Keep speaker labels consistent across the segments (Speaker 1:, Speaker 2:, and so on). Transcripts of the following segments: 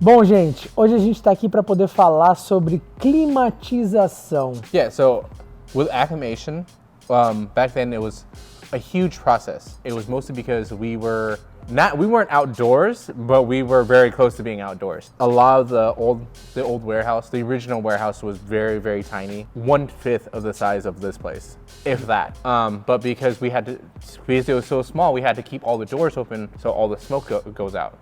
Speaker 1: Bom, gente, hoje a gente está aqui para poder falar sobre climatização.
Speaker 2: Yeah, so with acclimation, back then it was a huge process. It was mostly because we weren't outdoors, but we were very close to being outdoors. A lot of the old warehouse, the original warehouse was very, very tiny, 1/5 of the size of this place, if that. But because it was so small, we had to keep all the doors open so all the smoke goes out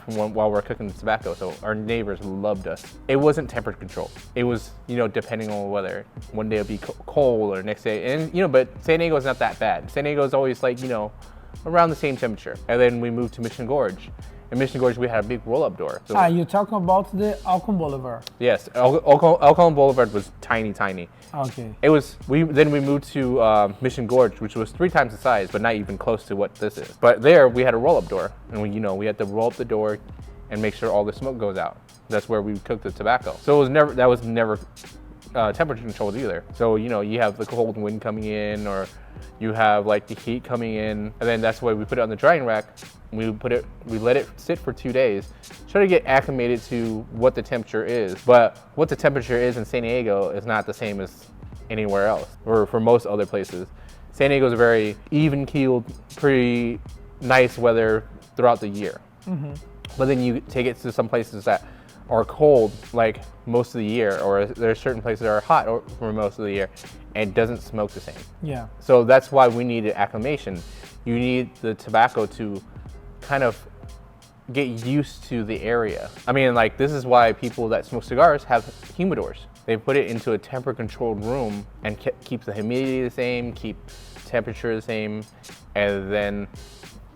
Speaker 2: while we're cooking the tobacco. So our neighbors loved us. It wasn't temperature controlled. It was, depending on the weather. One day it'd be cold or next day, and but San Diego is not that bad. San Diego is always like, around the same temperature. And then we moved to Mission Gorge. In Mission Gorge, we had a big roll-up door. So,
Speaker 1: you're talking about the Alcon Boulevard?
Speaker 2: Yes, Alcon Boulevard was tiny.
Speaker 1: Okay.
Speaker 2: Then we moved to Mission Gorge, which was 3 times the size, but not even close to what this is. But there, we had a roll-up door, and we had to roll up the door and make sure all the smoke goes out. That's where we cooked the tobacco. So that was never temperature controlled either. So you have the cold wind coming in, or you have like the heat coming in, and then that's why we put it on the drying rack. We let it sit for 2 days, try to get acclimated to what the temperature is. But what the temperature is in San Diego is not the same as anywhere else, or for most other places. San Diego is a very even-keeled, pretty nice weather throughout the year. Mm-hmm. But then you take it to some places that are cold like most of the year, or there's certain places that are hot for most of the year, and it doesn't smoke the same.
Speaker 1: Yeah.
Speaker 2: So that's why we needed acclimation. You need the tobacco to kind of get used to the area. I mean, like, this is why people that smoke cigars have humidors. They put it into a temperature controlled room and keep the humidity the same, keep temperature the same, and then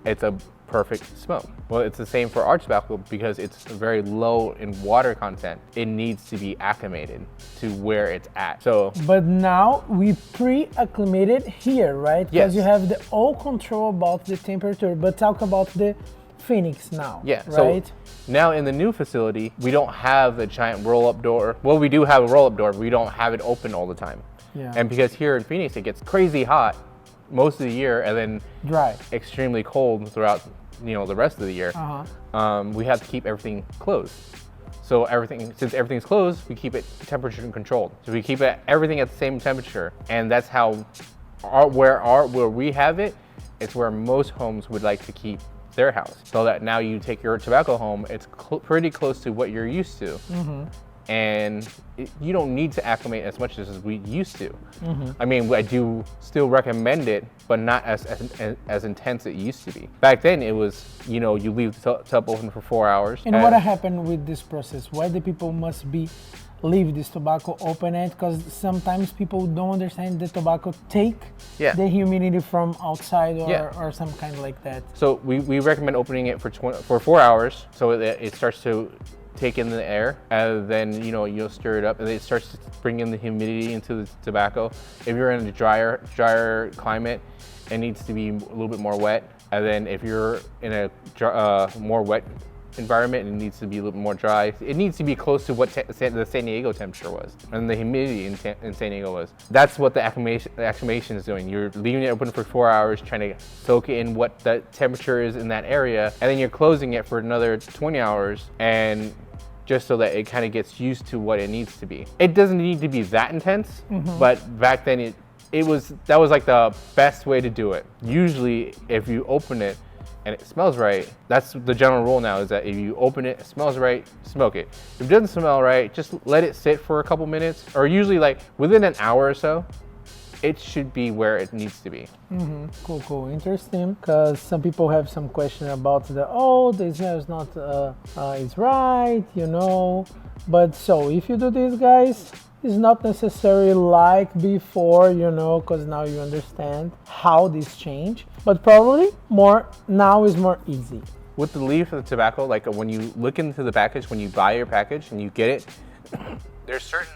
Speaker 2: it's a perfect smoke. Well, it's the same for our tobacco because it's very low in water content. It needs to be acclimated to where it's at. So,
Speaker 1: but now we pre-acclimated here, right?
Speaker 2: Yes.
Speaker 1: Because you have the all control about the temperature. But talk about the Phoenix now.
Speaker 2: Yeah.
Speaker 1: Right.
Speaker 2: So now in the new facility, we don't have the giant roll-up door. Well, we do have a roll-up door, but we don't have it open all the time.
Speaker 1: Yeah.
Speaker 2: And because here in Phoenix, it gets crazy hot most of the year, and then
Speaker 1: dry,
Speaker 2: extremely cold throughout the rest of the year. We have to keep everything closed. So since everything's closed, we keep it temperature controlled. So we keep everything at the same temperature, and that's how where we have it. It's where most homes would like to keep their house, so that now you take your tobacco home, it's pretty close to what you're used to. Mm-hmm. And you don't need to acclimate as much as we used to. Mm-hmm. I mean, I do still recommend it, but not as intense it used to be. Back then, it was, you leave the tub open for 4 hours.
Speaker 1: And what happened with this process? Why the people must leave this tobacco open? Because sometimes people don't understand the tobacco take the humidity from outside or some kind like that.
Speaker 2: So we recommend opening it for 4 hours, so that it starts to take in the air, and then you'll stir it up, and it starts to bring in the humidity into the tobacco. If you're in a drier climate, it needs to be a little bit more wet. And then if you're in a more wet environment, it needs to be a little bit more dry. It needs to be close to what the San Diego temperature was, and the humidity in San Diego was. That's what the acclimation is doing. You're leaving it open for 4 hours, trying to soak in what the temperature is in that area, and then you're closing it for another 20 hours, and just so that it kind of gets used to what it needs to be. It doesn't need to be that intense, but back then that was like the best way to do it. Usually, if you open it and it smells right, that's the general rule now, is that if you open it, it smells right, smoke it. If it doesn't smell right, just let it sit for a couple minutes, or usually like within an hour or so, it should be where it needs to be.
Speaker 1: Mm-hmm. Cool. Interesting. Because some people have some question about the smell is not is right, But so if you do this, guys, it's not necessarily like before, because now you understand how this change. But probably now is more easy.
Speaker 2: With the leaf of the tobacco, like when you look into the package, when you buy your package and you get it, there's certain